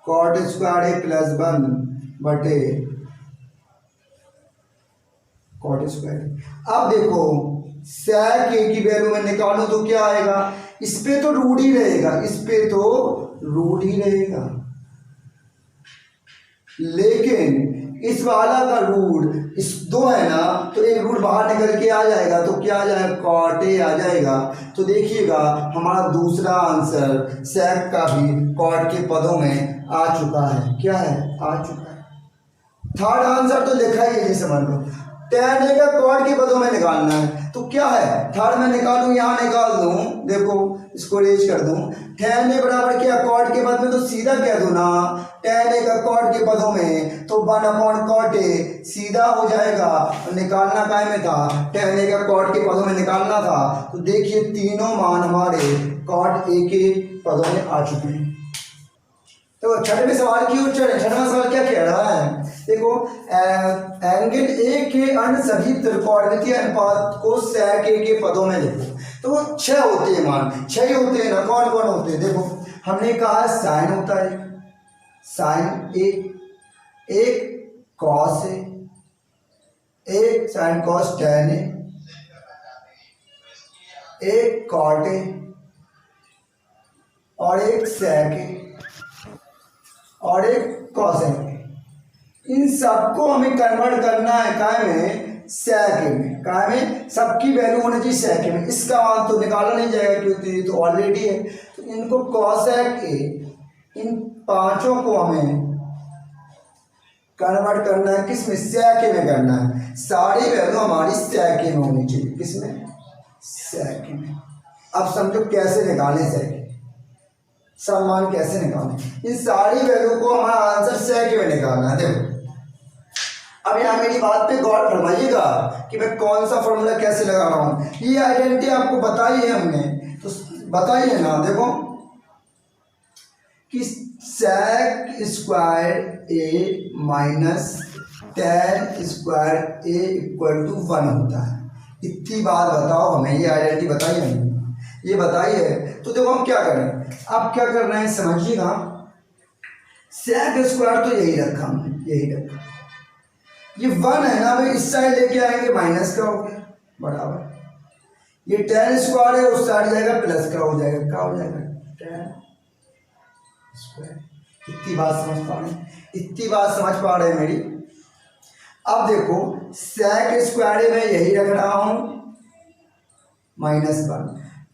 कॉट स्क्वायर ए प्लस 1 बटे कॉट स्क्वायर। अब देखो सेक ए की वैल्यू में निकालो तो क्या आएगा, इस पे तो रूट ही रहेगा, इस पे तो रूट ही रहेगा, लेकिन इस वाला का रूट इस दो है ना, तो एक रूट बाहर निकल के आ जाएगा, तो क्या आ जाएगा, कॉट ए आ जाएगा। तो देखिएगा हमारा दूसरा आंसर सेक का भी कॉट के पदों में आ चुका है। क्या है, आ चुका है। थर्ड आंसर तो लिखा ही है जी, समझ लो। tan a का कॉट के पदों में निकालना है, तो क्या है, थर्ड में निकालूं, यहाँ निकाल दूं, देखो इसको रेज कर दूं, tan a बराबर क्या, कॉट के पद में तो सीधा कह दो ना, tan a का कॉट के पदों में तो 1 कॉट a सीधा हो जाएगा। निकालना काय में था, tan a का कॉट के पदों में निकालना था। तो देखिए तीनों मान हमारे कॉट a के पदों में आ चुके हैं। तो छठवें सवाल की ओर चले। छठवां सवाल क्या कह रहा है, देखो एंगल ए के अन्य सभी त्रिकोणमितीय अनुपात को sec a के पदों में लिखो। तो वो 6 होते हैं मान, 6 ही होते हैं ना, कौन कौन होते हैं, देखो हमने कहा साइन होता है, साइन ए, एक कॉस ए, एक साइन कॉस tan ए, एक कॉट ए और एक sec ए और एक कॉसेक में। इन सबको हमें कन्वर्ट करना है काय में, sec में। काय में सबकी वैल्यू होनी चाहिए sec में। इसका मान तो निकाला नहीं जाएगा क्योंकि तो ऑलरेडी है। तो इनको cosec a, इन पांचों को हमें कन्वर्ट करना है, किसमें, sec में करना है। सारी वैल्यू हमारी sec में होनी चाहिए, किसमें, sec में। अब समझो कैसे निकालें sec, सब मान कैसे निकालें, इन सारी वैल्यू को हमारा आंसर sec में निकालना है। देखो अब यहाँ मेरी बात पे गौर फरमाइएगा कि मैं कौन सा फॉर्मूला कैसे लगा रहा हूँ। ये आइडेंटिटी आपको बताई है हमने, तो बताई है ना, देखो कि sec square A minus tan square A equal to 1 होता है। इतनी बात बताओ हमें, ये आइडेंटिटी बताई है, ये बताई है। तो देखो हम क्या करें, अब क्या करना है समझिएगा। sec स्क्वायर तो यही रखा हमने, यही रखा, ये 1 है ना भाई, इस साइड लेके आएंगे माइनस का हो गया बराबर, ये tan स्क्वायर है उस साइड जाएगा प्लस का हो जाएगा, क्या हो जाएगा, tan स्क्वायर। इतनी बात समझ पा रहे हैं, इतनी बात समझ पा रहे हैं मेरी। अब देखो sec स्क्वायर में यही रख रहा हूं -1,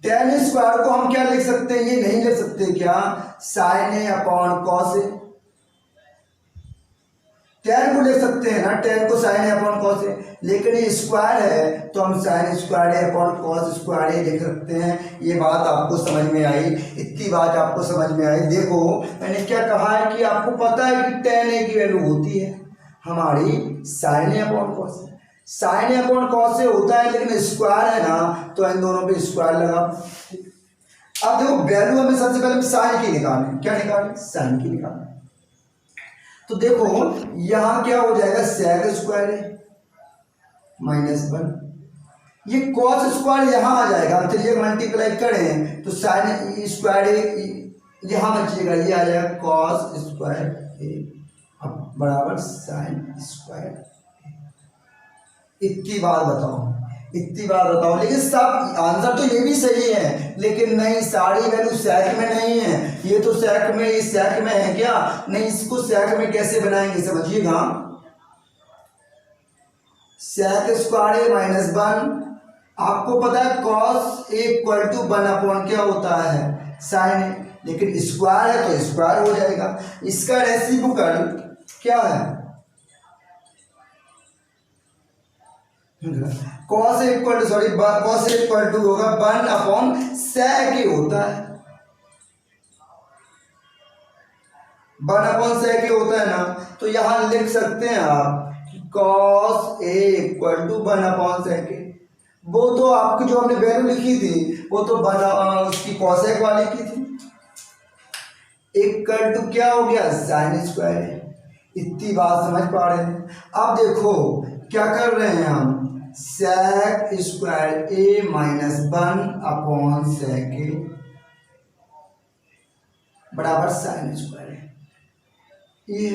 tan स्क्वायर को हम क्या लिख सकते हैं, ये नहीं लिख सकते क्या, sin a upon cos a। tan को लिख सकते हैं ना, tan को sin a upon cos a, लेकिन ये स्क्वायर है तो हम sin square a upon cos square a लिख सकते हैं। ये बात आपको समझ में आई, इतनी बात आपको समझ में आई। देखो मैंने क्या कहा है कि आपको पता है कि tan a की वैल्यू होती है हमारी sin a upon cos a। sin a upon cos a होता है, लेकिन स्क्वायर है ना, तो इन दोनों पे स्क्वायर लगा। अब देखो वैल्यू हमें सबसे पहले साइन की निकालनी, क्या निकालनी, साइन की निकालनी। तो देखो यहां क्या हो जाएगा, sec स्क्वायर है -1, ये cos स्क्वायर यहां आ जाएगा, हम चलिए मल्टीप्लाई करें तो sin स्क्वायर यहां बचेगा, ये आ जाएगा cos स्क्वायर अब बराबर sin स्क्वायर। इतनी बात बताओ, इतनी बात बताओ, लेकिन सब आंसर तो ये भी सही है, लेकिन नहीं सारी वैल्यू sec में नहीं है। ये तो sec में, ये sec में है क्या, नहीं, इसको sec में कैसे बनाएंगे समझिएगा। sec स्क्वायर -1, आपको पता है cos a equal to 1 upon क्या होता है, sin a, लेकिन स्क्वायर है तो स्क्वायर हो जाएगा। इसका रेसिप्रोकल क्या है, cos a equal to cos a equal to होगा 1 अपॉन sec a होता है, 1 अपॉन sec a होता है ना। तो यहां लिख सकते हैं आप cos a equal to 1 upon sec a। वो तो आपकी जो हमने वैल्यू लिखी थी वो तो उसकी cosec वाली की थी, इक्वल टू क्या हो गया, sin स्क्वायर। इतनी बात समझ पा रहे हैं। अब देखो क्या कर रहे हैं हम, sec square a -1 upon sec a बराबर sin स्क्वायर है। ये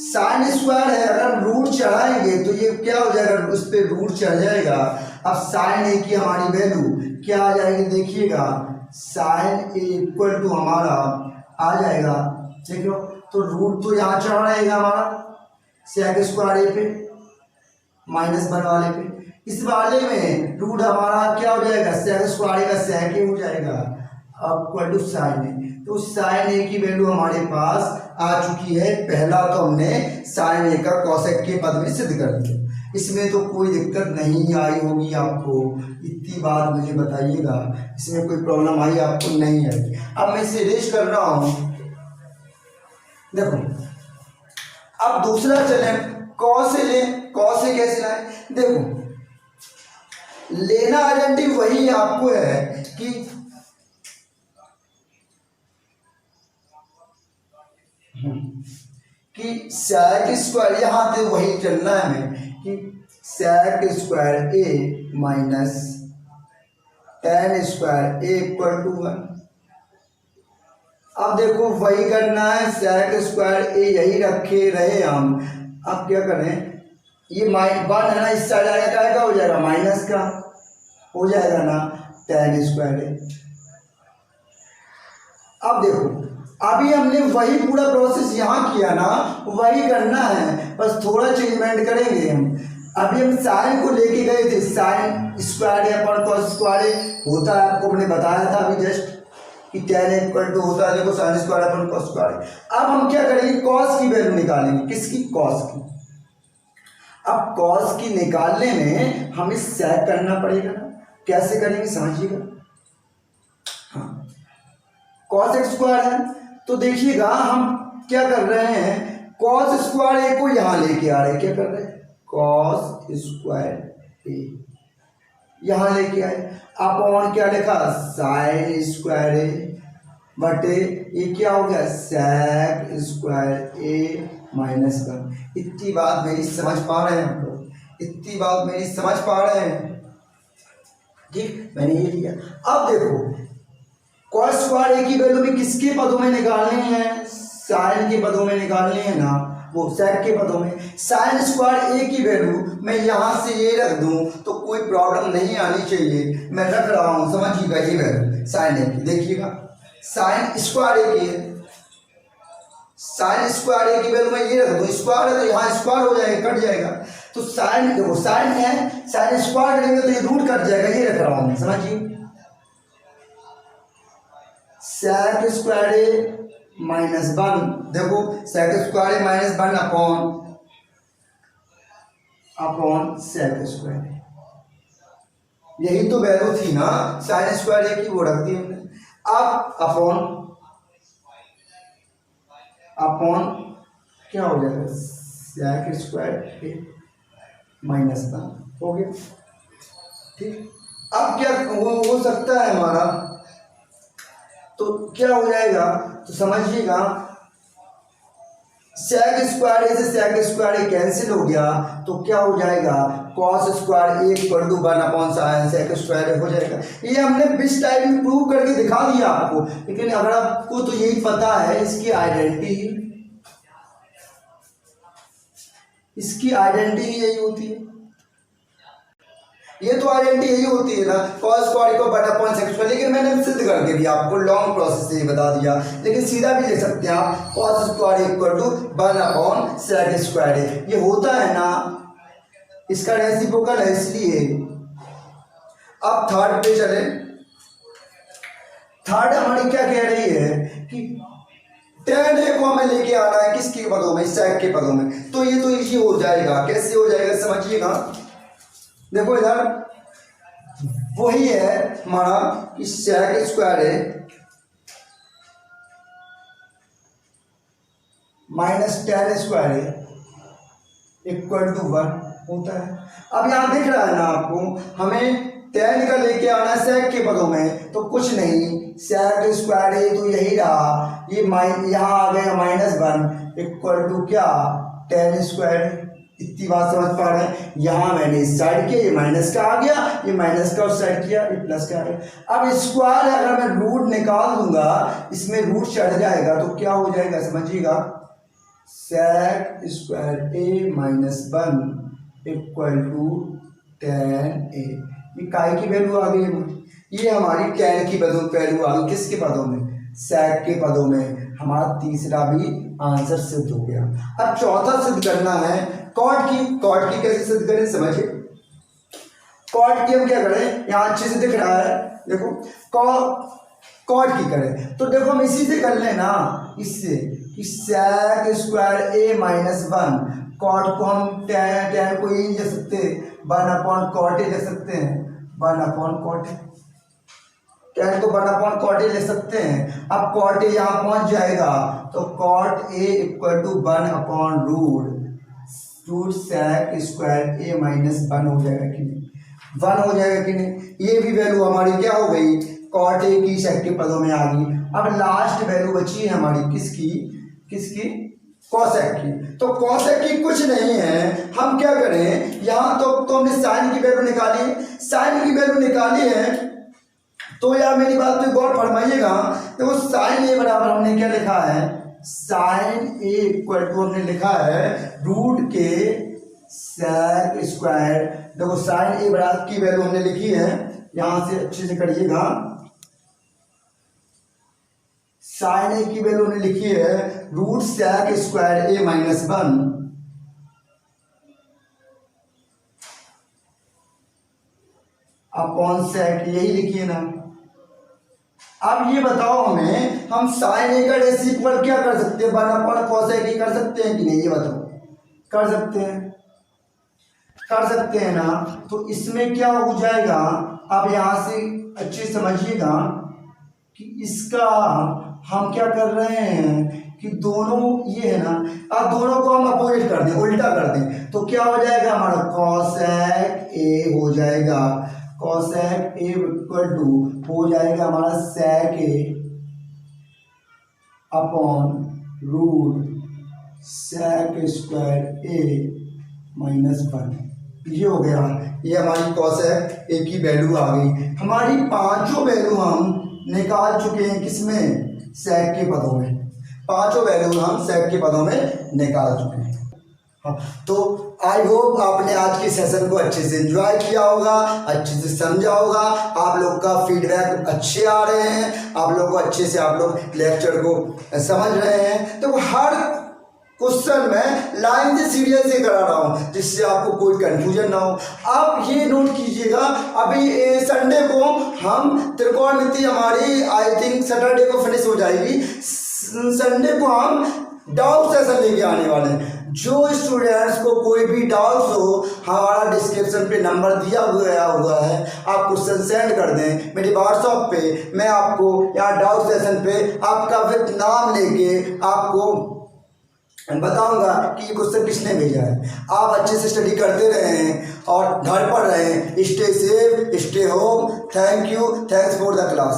sin स्क्वायर है, अगर रूट चढ़ाएंगे तो ये क्या हो जाएगा, उस पर रूट चढ़ जाएगा। अब sin a की हमारी वैल्यू क्या आ जाएगी, देखिएगा sin a इक्वल टू हमारा आ जाएगा, देखो तो रूट तो यहाँ चढ़ रहेगा हमारा, सेक स्क्वायर ए पे माइनस 1 वाले पे, इस वाले में रूट हमारा क्या हो जाएगा, सेक स्क्वायर का सेक ए हो जाएगा अब इक्वल टू साइन ए। तो साइन ए की वैल्यू हमारे पास आ चुकी है। पहला तो हमने साइन ए का कॉसेक के पद में सिद्ध कर दिया, इसमें तो कोई दिक्कत नहीं आई होगी आपको, इतनी बात मुझे बताइएगा, इसमें कोई प्रॉब्लम आई आपको नहीं आई। अब मैं इसे इरेज कर रहा हूँ। देखो अब दूसरा चलें, कॉस से लें, कॉस से कैसे लाएं। देखो लेना आइडेंटिटी वही आपको है कि सेक स्क्वायर, यहाँ पे वही चलना है हमें कि sec square A minus tan square A equal to 1। अब देखो वही करना है, सेक स्क्वायर ए यही रखे रहे हम। अब क्या करें, ये वन है ना, इस साइड आएगा क्या हो जाएगा, माइनस का हो जाएगा ना टेन स्क्वायर ए। अब देखो अभी हमने वही पूरा प्रोसेस यहाँ किया ना, वही करना है, बस थोड़ा चेंजमेंट करेंगे हम। अभी हम साइन को लेके गए थे, sine square upon cos square होता है, आपको हमने बताया था अभी जस्ट कि टेन इक्वल टू होता है, देखो sine square upon cos square. अब हम क्या करेंगे, कॉस की वैल्यू निकालेंगे, किसकी, कॉस की। अब कॉस की निकालने में हमें सेक करना पड़ेगा ना, कैसे करेंगे समझिएगा। हाँ कॉस एक्स स्क्वायर है, तो देखिएगा हम क्या कर रहे हैं, कॉस स्क्वायर ए को यहाँ लेके आ रहे हैं, क्या कर रहे हैं, कॉस स्क्वायर ए यहाँ लेके आए, अपॉन क्या लिखा, साइन स्क्वायर ए बटे ये क्या हो गया, सेक स्क्वायर ए माइनस 1। इतनी बात मेरी समझ पा रहे हैं हम लोग, इतनी बात मेरी समझ पा रहे हैं, ठीक। मैंने ये लिया। अब देखो कॉस स्क्वायर ए की वैल्यू भी किसके पदों में निकालनी है, साइन के पदों में निकालनी है ना, वो सेक के पदों में। साइन स्क्वायर ए की वैल्यू मैं यहाँ से ये रख दूँ तो कोई प्रॉब्लम नहीं आनी चाहिए, मैं रख रहा हूँ, समझिएगा ये वैल्यू साइन ए की। देखिएगा साइन स्क्वायर ए की है, साइन स्क्वायर ए की वैल्यू मैं ये रख दूँ, स्क्वायर है तो यहाँ स्क्वायर हो जाएगा, कट जाएगा। तो साइन देखो साइन है, साइन स्क्वायर करेंगे तो ये रूट कट जाएगा, ये रख रहा हूँ मैं, समझिए। सेक स्क्वायर ए माइनस 1, देखो सेक स्क्वायर ए माइनस 1 अपॉन सेक स्क्वायर ए, यही तो वैल्यू थी ना साइन स्क्वायर ए की, वो रख दी हमने। अब अपॉन क्या हो जाएगा, सेक स्क्वायर ए माइनस 1 हो गया, ठीक। अब क्या हो सकता है हमारा, तो क्या हो जाएगा, तो समझिएगा सेक स्क्वायर ए से सेक स्क्वायर ए कैंसिल हो गया, तो क्या हो जाएगा, cos square A equal to 1 upon sine sec square A हो जाएगा। ये हमने बिस टाइप में प्रूव करके दिखा दिया आपको, लेकिन अगर आपको तो यही पता है इसकी आइडेंटिटी यही होती है, ये तो आइडेंटिटी यही होती है ना, कॉस स्क्वायर को बटा अपॉन सेक स्क्वायर। लेकिन मैंने सिद्ध करके भी आपको लॉन्ग प्रोसेस से बता दिया, लेकिन सीधा भी ले सकते हैं आप, cos square equal to 1 upon sec square A, ये होता है ना, इसका रेसिप्रोकल है इसलिए। अब थर्ड पे चले, थर्ड हमारी क्या कह रही है कि टेन ए को हमें लेके आना है किसके पदों में, सेक के पदों में। तो ये तो इजी हो जाएगा, कैसे हो जाएगा समझिएगा। देखो इधर वही है हमारा कि sec square A minus tan square A equal to 1 होता है। अब यहाँ दिख रहा है ना आपको, हमें टेन का लेके आना है सेक के पदों में, तो कुछ नहीं, सेक स्क्वायर ए तो यही रहा, ये यहाँ आ गया -1 इक्वल टू क्या, टेन स्क्वायर। इतनी बात समझ पा रहे हैं, यहाँ मैंने इस साइड किया, ये माइनस का आ गया, ये माइनस का उस साइड किया, ये प्लस का आ गया। अब स्क्वायर अगर मैं रूट निकाल दूंगा, इसमें रूट चढ़ जाएगा, तो क्या हो जाएगा समझिएगा, sec square A minus 1 equal to tan A. ये काय की वैल्यू आ गई, ये हमारी टेन की वैल्यू आ गई, किसके पदों में, सेक के पदों में। हमारा तीसरा भी आंसर सिद्ध हो गया। अब चौथा सिद्ध करना है कॉट की कैसे सिद्ध करें समझिए। कॉट की हम क्या करें, यहाँ अच्छे से दिख रहा है देखो, कॉट की करें तो देखो हम इसी से कर लें ना, इससे कि sec square a minus one, cot को हम tan को ये लिख सकते हैं 1/cot a लिख सकते हैं, 1/cot a, tan को 1/cot a लिख सकते हैं। अब cot a यहाँ पहुंच जाएगा तो cot a इक्वल टू 1/रूट sec स्क्वायर a माइनस 1 हो जाएगा कि नहीं, 1 हो जाएगा कि नहीं। ये भी वैल्यू हमारी क्या हो गई, cot a की sec के पदों में आ गई। अब लास्ट वैल्यू बची है हमारी किसकी cosec की। तो cosec की कुछ नहीं है, हम क्या करें यहाँ तो हमने साइन की वैल्यू निकाली, साइन की वैल्यू निकाली है तो यार मेरी बात पे गौर फरमाइएगा। देखो साइन ए बराबर हमने क्या लिखा है, साइन ए इक्वल टू हमने लिखा है रूट के sec स्क्वायर। देखो साइन ए बराबर की वैल्यू हमने लिखी है, यहां से अच्छे से करिएगा, साइन ए की वैल्यू हमने लिखी है root sec square a minus 1 upon sec, यही लिखिए ना। अब ये बताओ हमें, हम साइन ए का रेस इक्वल क्या कर सकते हैं, 1/cosec a कर सकते हैं कि नहीं, ये बताओ। कर सकते हैं ना। तो इसमें क्या हो जाएगा, अब यहां से अच्छे समझिएगा कि इसका हम क्या कर रहे हैं कि दोनों ये है ना, अब दोनों को हम अपोजिट कर दें, उल्टा कर दें तो क्या हो जाएगा हमारा cosec a हो जाएगा, cosec a इक्वल टू हो जाएगा हमारा sec a upon root sec square a minus 1। ये हो गया, ये हमारी cosec a की वैल्यू आ गई। हमारी पांचों वैल्यू हम निकाल चुके हैं किसमें, sec के पदों में, पांचों वैल्यू हम sec के पदों में निकाल चुके हैं। हाँ, तो आई होप आपने आज के सेशन को अच्छे से एंजॉय किया होगा, अच्छे से समझा होगा, आप लोग का फीडबैक अच्छे आ रहे हैं, आप लोग को अच्छे से आप लोग लेक्चर को समझ रहे हैं। तो हर क्वेश्चन में लाइन से सीरियल से करा रहा हूँ जिससे आपको कोई कंफ्यूजन ना हो। आप ये नोट कीजिएगा, अभी संडे को हम त्रिकोणमिति हमारी आई थिंक सैटरडे को फिनिश हो जाएगी, संडे को हम डाउट सेशन लेके आने वाले हैं। जो स्टूडेंट्स को कोई भी डाउट्स हो, हमारा डिस्क्रिप्शन पे नंबर दिया हुआ है, आप क्वेश्चन सेंड कर दें मेरे व्हाट्सएप पे, मैं आपको यहाँ डाउट सेशन पे आपका विद नाम लेके आपको बताऊंगा कि ये क्वेश्चन किसने भेजा है। आप अच्छे से स्टडी करते रहें और घर पर रहें, stay safe, stay home. Thank you, thanks for the class.